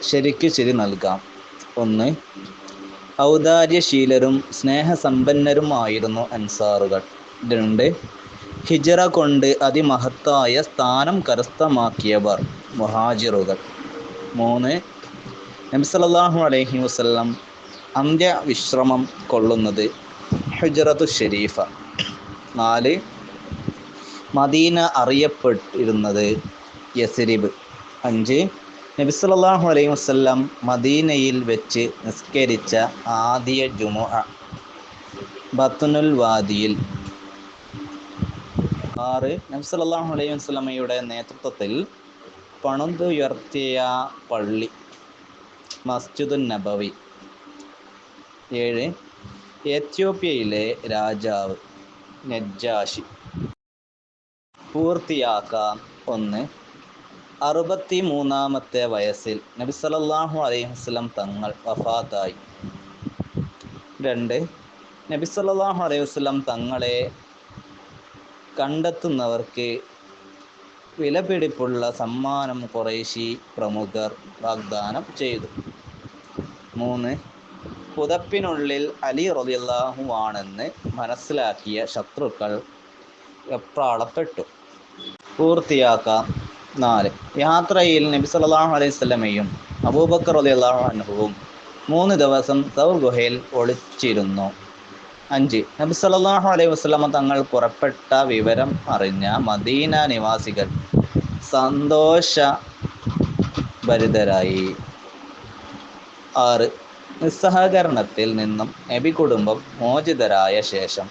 ശരിക്ക് ശരി നൽകാം. 1. ഔദാര്യശീലരും സ്നേഹസമ്പന്നരുമായിരുന്നു അൻസാറുകൾ. 2. ഹിജ്റ കൊണ്ട് അതിമഹത്തായ സ്ഥാനം കരസ്ഥമാക്കിയവർ മുഹാജിറുകൾ. 3. നബി സല്ലല്ലാഹു അലൈഹി വസല്ലം അന്ത്യവിശ്രമം കൊള്ളുന്നത് ഹുജ്റത്തു ഷരീഫ. 4. മദീന അറിയപ്പെട്ടിരുന്നത് യസ്രിബ്. 5. നബി സല്ലല്ലാഹു അലൈഹി വസല്ലം മദീനയിൽ വെച്ച് നിസ്കരിച്ച ആദ്യ ജുമുഅ ബത്നുൽ വാദിയിൽ. 6. നബി സല്ലല്ലാഹു അലൈഹി വസല്ലമയുടെ നേതൃത്വത്തിൽ പണിതുയർത്തിയ പള്ളി മസ്ജിദുൻ നബവി. 7. എത്യോപ്യയിലെ രാജാവ് നജ്ജാശി. പൂർത്തിയാക്കാം. 1. 63-ാമത്തെ വയസ്സിൽ നബി സല്ലല്ലാഹു അലൈഹി വസല്ലം തങ്ങൾ വഫാത്തായി. 2. നബി സല്ലല്ലാഹു അലൈഹി വസല്ലം തങ്ങളെ കണ്ടെത്തുന്നവർക്ക് വിലപിടിപ്പുള്ള സമ്മാനം ഖുറൈശി പ്രമുഖർ വാഗ്ദാനം ചെയ്തു. 3. പുതപ്പിനുള്ളിൽ അലി റളിയല്ലാഹു ആണെന്ന് മനസ്സിലാക്കിയ ശത്രുക്കൾ വെപ്രാളപ്പെട്ടു. പൂർത്തിയാക്കാം. 4. യാത്രയിൽ നബി സല്ലല്ലാഹു അലൈഹി വസല്ലമയും അബൂബക്കർ റളിയല്ലാഹു അൻഹുവും 3 ദിവസം സൗർ ഗുഹയിൽ ഒളിച്ചിരുന്നു. 5. നബി സല്ലല്ലാഹു അലൈഹി വസല്ലമ തങ്ങൾ പുറപ്പെട്ട വിവരം അറിഞ്ഞ മദീന നിവാസികൾ സന്തോഷഭരിതരായി. 6. നിസ്സഹകരണത്തിൽ നിന്നും നബി കുടുംബം മോചിതരായ ശേഷം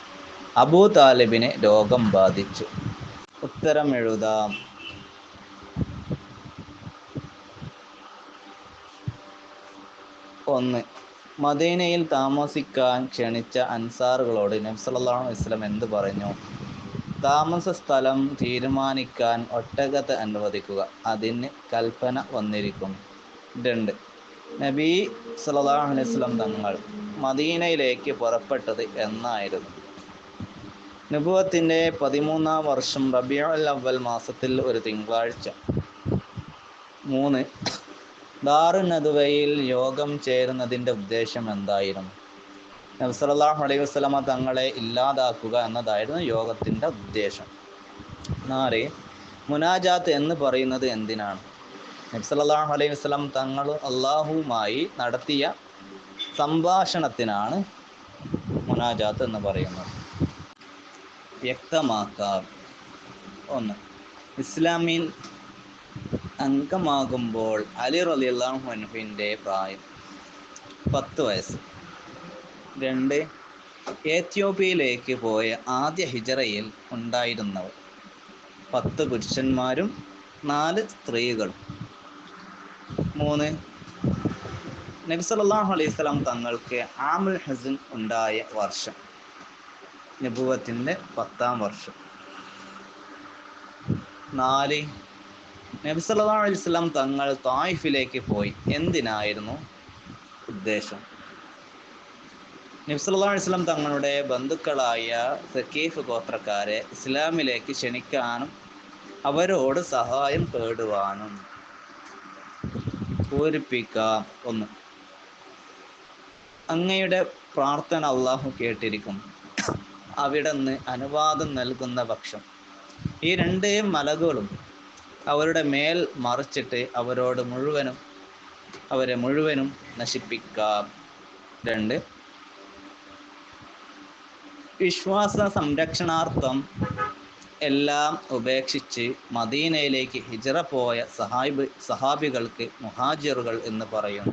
അബൂ താലിബിന് രോഗം ബാധിച്ചു. ഉത്തരം എഴുതാം. 1. മദീനയിൽ താമസിക്കാൻ ക്ഷണിച്ച അൻസാറുകളോട് നബി സല്ലല്ലാഹു അലൈഹി വസല്ലം എന്ത് പറഞ്ഞു? താമസ സ്ഥലം തീരുമാനിക്കാൻ ഒട്ടകത്തെ അനുവദിക്കുക, അതിന് കൽപ്പന വന്നിരിക്കുന്നു. 2. നബി സല്ലല്ലാഹു അലൈഹി വസല്ലം തങ്ങൾ മദീനയിലേക്ക് പുറപ്പെട്ടത് എന്നായിരുന്നു? നബുവത്തിൻ്റെ 13-ാം വർഷം റബീഉൽ അവ്വൽ മാസത്തിൽ ഒരു തിങ്കളാഴ്ച. 3. ദാറുൻ നദവയിൽ യോഗം ചേരുന്നതിൻ്റെ ഉദ്ദേശം എന്തായിരുന്നു? നബി സല്ലല്ലാഹു അലൈഹി വസല്ലമ തങ്ങളെ ഇല്ലാതാക്കുക എന്നതായിരുന്നു യോഗത്തിൻ്റെ ഉദ്ദേശം. 4. മുനാജാത്ത് എന്ന് പറയുന്നത് എന്തിനാണ്? നബി സല്ലല്ലാഹു അലൈഹി വസല്ലം തങ്ങൾ അല്ലാഹുവുമായി നടത്തിയ സംഭാഷണത്തിനാണ് മുനാജാത്ത് എന്ന് പറയുന്നത്. വ്യക്തമാക്കാം. 1. ഇസ്ലാമിൽ അംഗമാകുമ്പോൾ അലി റളിയല്ലാഹു അൻഹുവിൻ്റെ പ്രായം 10 വയസ്സ്. 2. എത്യോപ്യയിലേക്ക് പോയ ആദ്യ ഹിജ്റയിൽ ഉണ്ടായിരുന്നവർ 10 പുരുഷന്മാരും 4 സ്ത്രീകളും. 3. നബി സല്ലല്ലാഹു അലൈഹി വസല്ലം തങ്ങൾക്ക് ആമുൽ ഹസൻ ഉണ്ടായ വർഷം നബുവത്തിൻ്റെ 10-ാം വർഷം. 4. നബി സല്ലല്ലാഹു അലൈഹി വസല്ലം തങ്ങൾ തായിഫിലേക്ക് പോയി, എന്തിനായിരുന്നു ഉദ്ദേശം? നബി സല്ലല്ലാഹു അലൈഹി വസല്ലം തങ്ങളുടെ ബന്ധുക്കളായ സഖീഫ് ഗോത്രക്കാരെ ഇസ്ലാമിലേക്ക് ക്ഷണിക്കാനും അവരോട് സഹായം തേടുവാനും. പൂരിപ്പിക്കാം. 1. അങ്ങയുടെ പ്രാർത്ഥന അല്ലാഹു കേട്ടിരിക്കും. അവിടുന്ന് അനുവാദം നൽകുന്ന പക്ഷം ഈ 2 മലകളും അവരുടെ മേൽ മറിച്ചിട്ട് അവരെ മുഴുവനും നശിപ്പിക്കാം. 2. വിശ്വാസ സംരക്ഷണാർത്ഥം എല്ലാം ഉപേക്ഷിച്ച് മദീനയിലേക്ക് ഹിജ്റ പോയ സഹാബികൾക്ക് മുഹാജിറുകൾ എന്ന് പറയും.